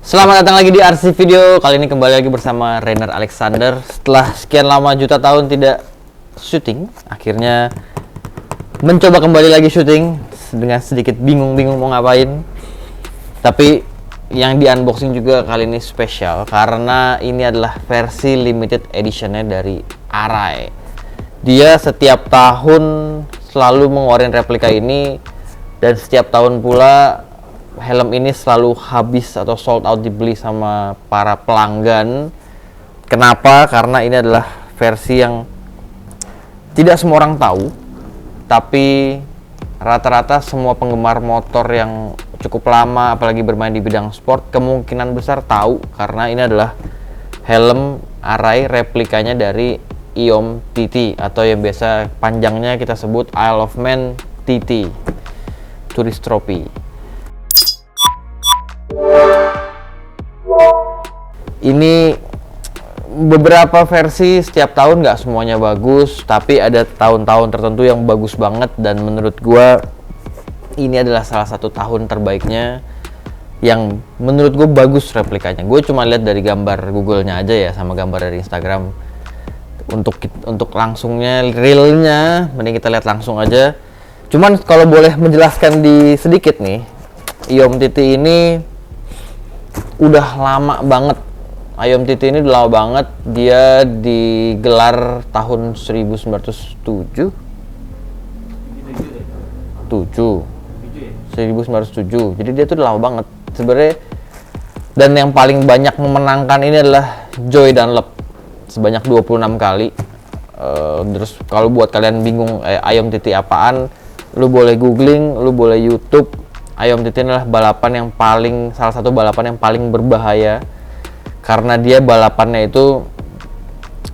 Selamat datang lagi di RC Video. Kali ini kembali lagi bersama Rainer Alexander. Setelah sekian lama juta tahun tidak syuting, akhirnya mencoba kembali lagi syuting dengan sedikit bingung-bingung mau ngapain. Tapi yang di unboxing juga kali ini spesial karena ini adalah versi limited editionnya dari Arai. Dia setiap tahun selalu mengeluarkan replika ini dan setiap tahun pula helm ini selalu habis atau sold out dibeli sama para pelanggan. Kenapa? Karena ini adalah versi yang tidak semua orang tahu, tapi rata-rata semua penggemar motor yang cukup lama apalagi bermain di bidang sport kemungkinan besar tahu karena ini adalah helm Arai replikanya dari IOM TT atau yang biasa panjangnya kita sebut Isle of Man TT Tourist Trophy. Ini beberapa versi setiap tahun, nggak semuanya bagus, tapi ada tahun-tahun tertentu yang bagus banget dan menurut gua ini adalah salah satu tahun terbaiknya yang menurut gue bagus replikanya. Gue cuma lihat dari gambar Google-nya aja ya sama gambar dari Instagram. Untuk langsungnya realnya mending kita lihat langsung aja. Cuman kalau boleh menjelaskan di sedikit nih, IOM TT ini udah lama banget. IOM TT ini udah lama banget. Dia digelar tahun 1907. 1907. Jadi dia tuh udah lama banget sebenarnya. Dan yang paling banyak memenangkan ini adalah Joy Dunlop sebanyak 26 kali. Terus kalau buat kalian bingung IOM TT apaan, lu boleh googling, lu boleh YouTube. IOM TT adalah salah satu balapan yang paling berbahaya karena dia balapannya itu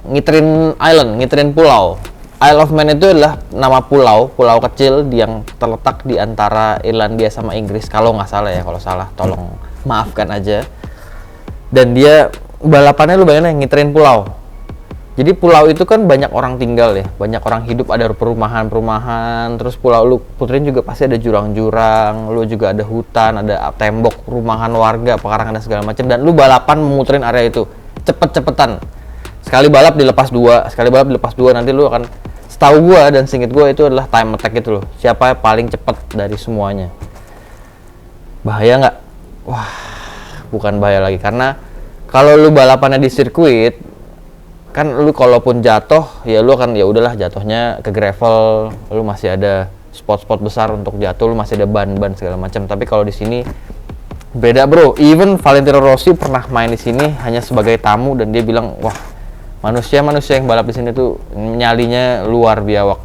ngiterin pulau. Isle of Man itu adalah nama pulau kecil yang terletak di antara Irlandia sama Inggris kalau nggak salah ya. Kalau salah tolong maafkan aja. Dan dia balapannya lu bayangin ngiterin pulau. Jadi pulau itu kan banyak orang tinggal ya, banyak orang hidup, ada perumahan, terus pulau lu puterin juga pasti ada jurang-jurang, lu juga ada hutan, ada tembok rumahan warga, pekarangan dan segala macam, dan lu balapan memuterin area itu cepet-cepetan. Sekali balap dilepas dua, nanti lu akan, setahu gua dan seinget gua itu adalah time attack gitu loh. Siapa yang paling cepet dari semuanya. Bahaya nggak? Wah, bukan bahaya lagi karena kalau lu balapannya di sirkuit kan lu kalaupun jatuh ya lu akan ya udahlah jatuhnya ke gravel, lu masih ada spot-spot besar untuk jatuh, lu masih ada ban-ban segala macam. Tapi kalau di sini beda bro. Even Valentino Rossi pernah main di sini hanya sebagai tamu dan dia bilang wah manusia yang balap di sini tuh nyalinya luar biawak.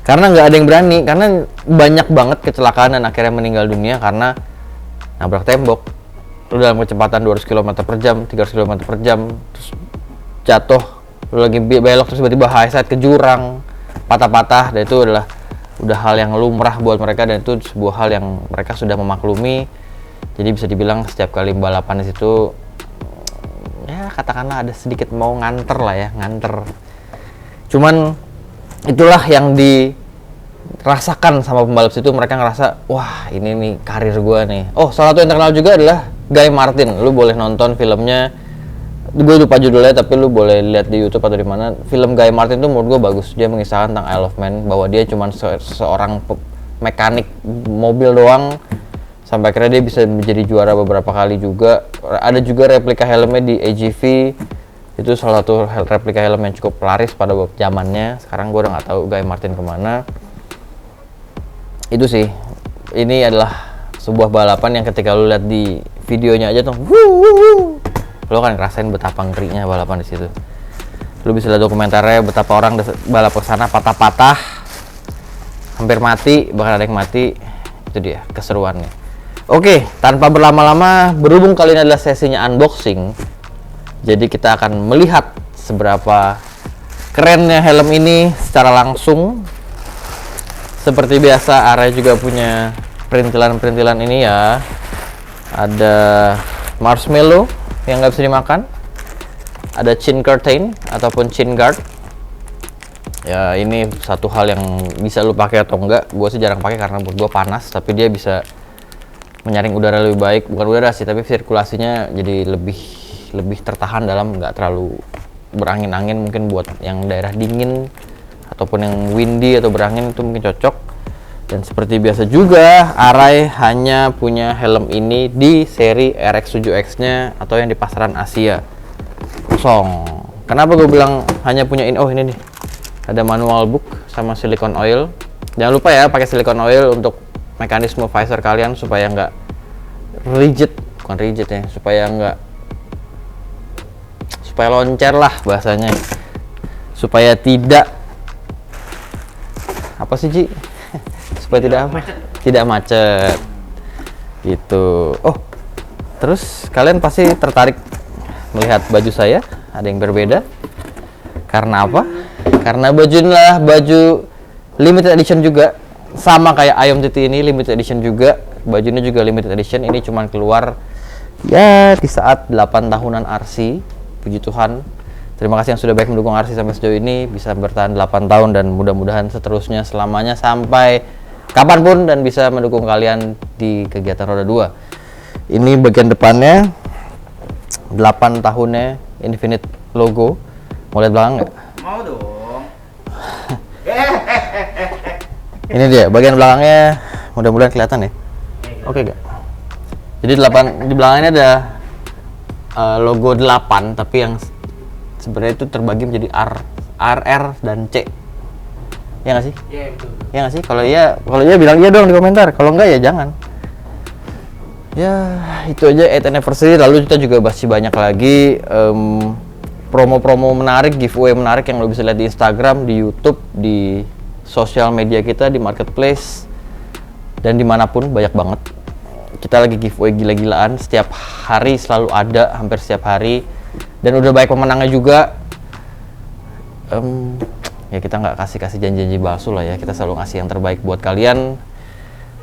Karena nggak ada yang berani, karena banyak banget kecelakaan dan akhirnya meninggal dunia karena nabrak tembok. Lu dalam kecepatan 200 km per jam, 300 km per jam, terus jatuh, lu lagi belok terus tiba-tiba high side ke jurang, patah-patah, dan itu adalah udah hal yang lumrah buat mereka dan itu sebuah hal yang mereka sudah memaklumi. Jadi bisa dibilang setiap kali balapan di situ ya katakanlah ada sedikit mau nganter lah ya, nganter. Cuman itulah yang dirasakan sama pembalap situ, mereka ngerasa wah ini nih karir gua nih. Oh, salah satu yang terkenal juga adalah Guy Martin. Lu boleh nonton filmnya, gue lupa judulnya tapi lu boleh lihat di YouTube atau di mana. Film Guy Martin tuh menurut gue bagus. Dia mengisahkan tentang Isle of Man, bahwa dia cuma seorang mekanik mobil doang sampai akhirnya dia bisa menjadi juara beberapa kali juga. Ada juga replika helmnya di AGV. Itu salah satu replika helm yang cukup laris pada zamannya. Sekarang gue udah nggak tahu Guy Martin kemana. Itu sih, ini adalah sebuah balapan yang ketika lu lihat di videonya aja tuh, lu kan ngerasain betapa ngerinya balapan di situ. Lu bisa lihat dokumenternya betapa orang balap ke sana patah-patah, hampir mati, bahkan ada yang mati. Itu dia keseruannya. Oke, tanpa berlama-lama, berhubung kali ini adalah sesinya unboxing, jadi kita akan melihat seberapa kerennya helm ini secara langsung. Seperti biasa, Arai juga punya perintilan-perintilan ini ya. Ada marshmallow yang nggak bisa dimakan, ada chin curtain ataupun chin guard. Ya ini satu hal yang bisa lu pakai atau enggak. Gue sih jarang pakai karena buat gue panas, tapi dia bisa menyaring udara lebih baik, bukan udara sih tapi sirkulasinya jadi lebih tertahan dalam, nggak terlalu berangin-angin. Mungkin buat yang daerah dingin ataupun yang windy atau berangin itu mungkin cocok. Dan seperti biasa juga Arai hanya punya helm ini di seri RX7X nya atau yang di pasaran Asia kosong. Kenapa gue bilang hanya punya ini? Oh ini nih, ada manual book sama silicone oil. Jangan lupa ya pakai silicone oil untuk mekanisme visor kalian supaya nggak rigid, bukan rigid ya, supaya loncer lah bahasanya, supaya tidak apa sih Ji? Supaya tidak macet gitu. Oh terus kalian pasti tertarik melihat baju saya, ada yang berbeda. Karena apa? Karena bajunya baju limited edition juga, sama kayak Ayom Titi ini limited edition juga. Bajunya juga limited edition, ini cuman keluar ya di saat 8 tahunan RC. Puji Tuhan, terima kasih yang sudah baik mendukung RC sampai sejauh ini, bisa bertahan 8 tahun dan mudah-mudahan seterusnya selamanya sampai kapanpun, dan bisa mendukung kalian di kegiatan roda 2. Ini bagian depannya 8 tahunnya Infinite logo. Mau lihat belakang nggak? Mau dong. Ini dia bagian belakangnya, mudah-mudahan kelihatan ya. Oke gak? Jadi di belakangnya ada logo 8, tapi yang sebenarnya itu terbagi menjadi R, R dan C. Ya nggak sih? Iya betul. Ya nggak sih? Kalau iya bilang iya dong di komentar. Kalau enggak ya jangan. Ya itu aja 8th anniversary. Lalu kita juga masih banyak lagi promo-promo menarik, giveaway menarik yang lo bisa lihat di Instagram, di YouTube, di sosial media kita, di marketplace, dan dimanapun banyak banget. Kita lagi giveaway gila-gilaan setiap hari, selalu ada, hampir setiap hari, dan udah banyak pemenangnya juga. Ya kita nggak kasih janji-janji palsu lah ya, kita selalu ngasih yang terbaik buat kalian.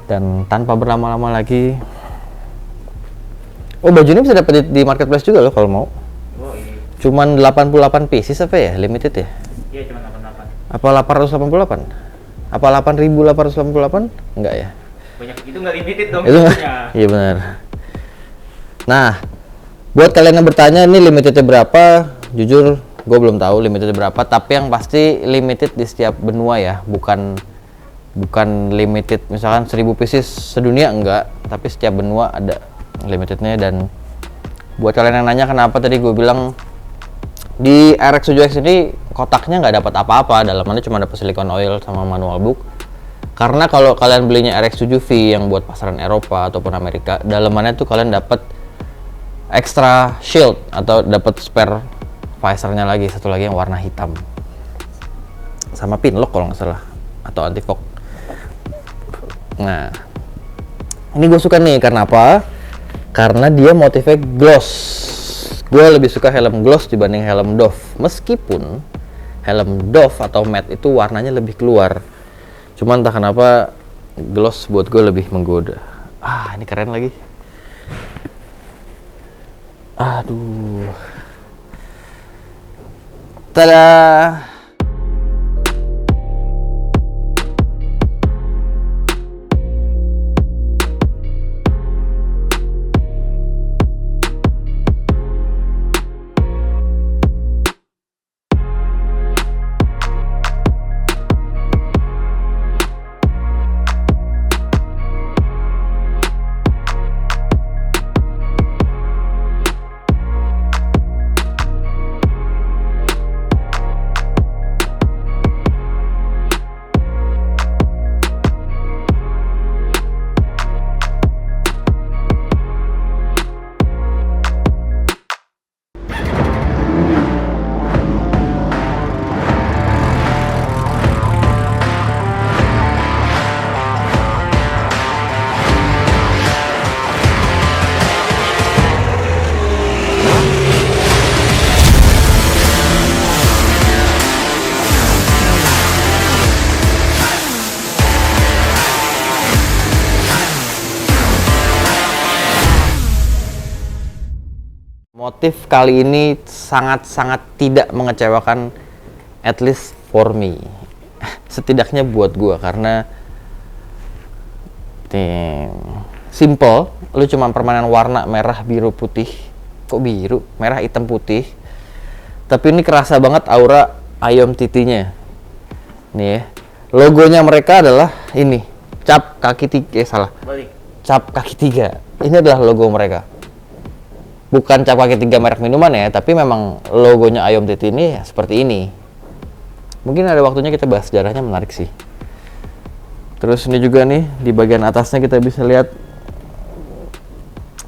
Dan tanpa berlama-lama lagi, oh baju ini bisa dapat di marketplace juga loh kalau mau. Oh iya. Cuman 88 pieces apa ya, limited ya? Iya cuma 88. Apa 888? Apa 8888? Enggak ya? Banyak gitu nggak limited dong. Itu Punya. iya benar. Nah, buat kalian yang bertanya ini limitednya berapa? Jujur gue belum tahu limitednya berapa, tapi yang pasti limited di setiap benua ya, bukan limited misalkan 1000 pieces sedunia, enggak, tapi setiap benua ada limitednya. Dan buat kalian yang nanya kenapa tadi gue bilang di RX7X ini kotaknya nggak dapat apa-apa, dalamannya cuma dapat silicone oil sama manual book. Karena kalau kalian belinya RX7V yang buat pasaran Eropa ataupun Amerika, dalamannya tuh kalian dapat extra shield atau dapat spare visornya lagi, satu lagi yang warna hitam sama pin lock kalau nggak salah, atau anti fog. Nah ini gue suka nih, karena apa? Karena dia motifnya gloss. Gue lebih suka helm gloss dibanding helm Dove, meskipun helm Dove atau matte itu warnanya lebih keluar, cuman entah kenapa gloss buat gue lebih menggoda. Ini keren lagi. Aduh, tada. Motif kali ini sangat-sangat tidak mengecewakan, at least for me. Setidaknya buat gua, karena simple, lu cuma permainan warna merah, biru, putih. Kok biru? Merah, hitam, putih. Tapi ini kerasa banget aura Ayom TT-nya. Nih ya. Logonya mereka adalah ini, cap kaki tiga, salah. Balik. Cap kaki tiga. Ini adalah logo mereka. Bukan cap kaki tiga merek minuman ya, tapi memang logonya Ayom TT ini ya seperti ini. Mungkin ada waktunya kita bahas sejarahnya, menarik sih. Terus ini juga nih, di bagian atasnya kita bisa lihat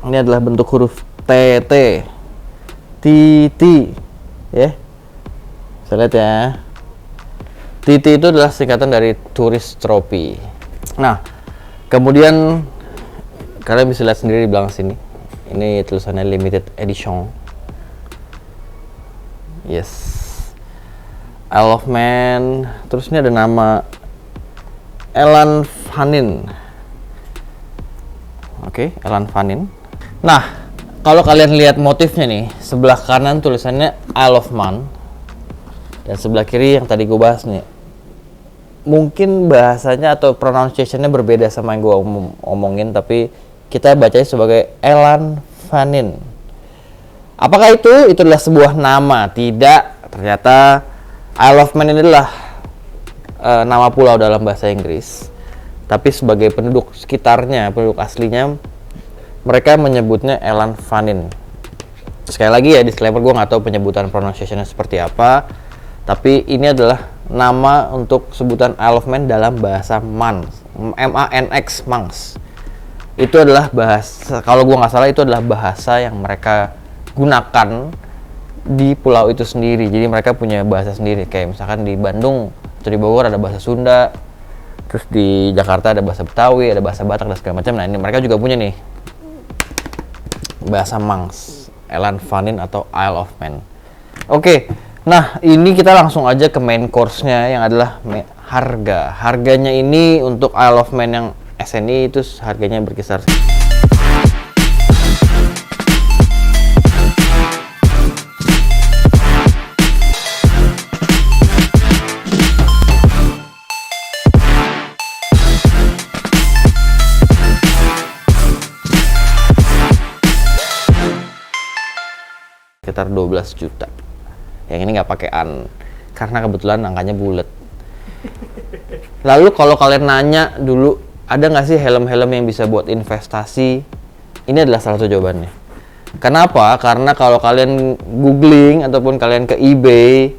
ini adalah bentuk huruf TT. TT. Ya. Bisa lihat ya. TT itu adalah singkatan dari Tourist Trophy. Nah, kemudian kalian bisa lihat sendiri di belakang sini. Ini tulisannya limited edition. Yes. Isle of Man. Terus ini ada nama Elan Vanin. Oke, Elan Vanin. Nah, kalau kalian lihat motifnya nih, sebelah kanan tulisannya Isle of Man. Dan sebelah kiri yang tadi gue bahas nih. Mungkin bahasanya atau pronunciation-nya berbeda sama yang gue omongin, tapi kita bacanya sebagai Elan Vanin. Apakah itu? Itu adalah sebuah nama? Tidak. Ternyata Isle of Man ini adalah nama pulau dalam bahasa Inggris. Tapi sebagai penduduk sekitarnya, penduduk aslinya, mereka menyebutnya Elan Vanin. Sekali lagi ya, disclaimer, gue nggak tahu penyebutan pronunciation-nya seperti apa. Tapi ini adalah nama untuk sebutan Isle of Man dalam bahasa Manx, M-A-N-X, Manx. Itu adalah bahasa, kalau gua nggak salah itu adalah bahasa yang mereka gunakan di pulau itu sendiri. Jadi mereka punya bahasa sendiri. Kayak misalkan di Bandung atau di Bogor ada bahasa Sunda, terus di Jakarta ada bahasa Betawi, ada bahasa Batak dan segala macam. Nah ini mereka juga punya nih bahasa Manx, Elan Vanin atau Isle of Man. Oke. Nah, ini kita langsung aja ke main course-nya yang adalah harga. Harganya ini untuk Isle of Man yang SNI itu harganya berkisar sekitar 12 juta. Yang ini nggak pakai an, karena kebetulan angkanya bulat. Lalu kalau kalian nanya dulu, ada nggak sih helm-helm yang bisa buat investasi? Ini adalah salah satu jawabannya. Kenapa? Karena kalau kalian googling ataupun kalian ke eBay,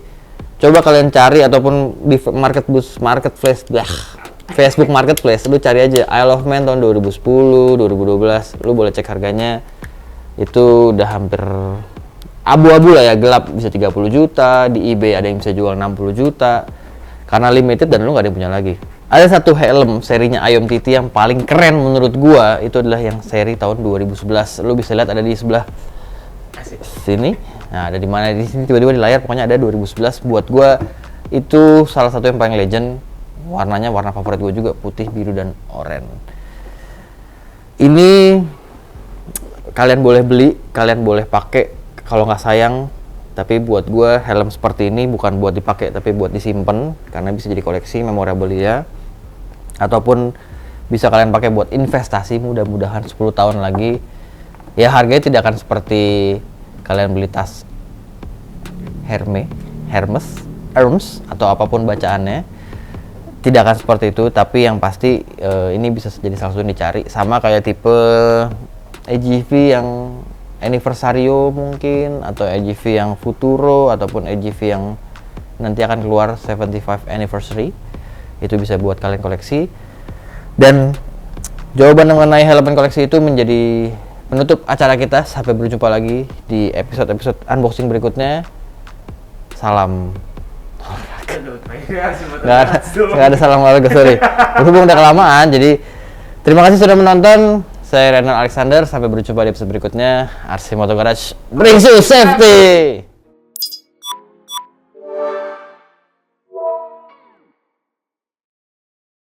coba kalian cari ataupun di Facebook Marketplace, lu cari aja Isle of Man tahun 2010, 2012, lu boleh cek harganya. Itu udah hampir abu-abu lah ya, gelap, bisa 30 juta, di eBay ada yang bisa jual 60 juta karena limited dan lu nggak ada yang punya lagi. Ada satu helm serinya Ayom TT yang paling keren menurut gua, itu adalah yang seri tahun 2011. Lu bisa lihat ada di sebelah sini. Nah, ada di mana di sini, tiba-tiba di layar, pokoknya ada 2011. Buat gua itu salah satu yang paling legend. Warnanya warna favorit gua juga, putih, biru dan oranye. Ini kalian boleh beli, kalian boleh pakai kalau nggak sayang, tapi buat gue helm seperti ini bukan buat dipakai tapi buat disimpan karena bisa jadi koleksi memorabilia, ataupun bisa kalian pakai buat investasi, mudah-mudahan 10 tahun lagi ya harganya tidak akan seperti kalian beli tas Hermes atau apapun bacaannya, tidak akan seperti itu. Tapi yang pasti ini bisa jadi salah satu yang dicari, sama kayak tipe AGV yang Anniversario mungkin, atau AGV yang Futuro, ataupun AGV yang nanti akan keluar 75 anniversary. Itu bisa buat kalian koleksi. Dan jawaban mengenai helm koleksi itu menjadi penutup acara kita. Sampai berjumpa lagi di episode-episode unboxing berikutnya. Salam. Nggak ada salam olahraga, sorry. Berhubung udah kelamaan, jadi terima kasih sudah menonton. Saya Renal Alexander, sampai berjumpa di episode berikutnya. RC Moto Garage brings you safety.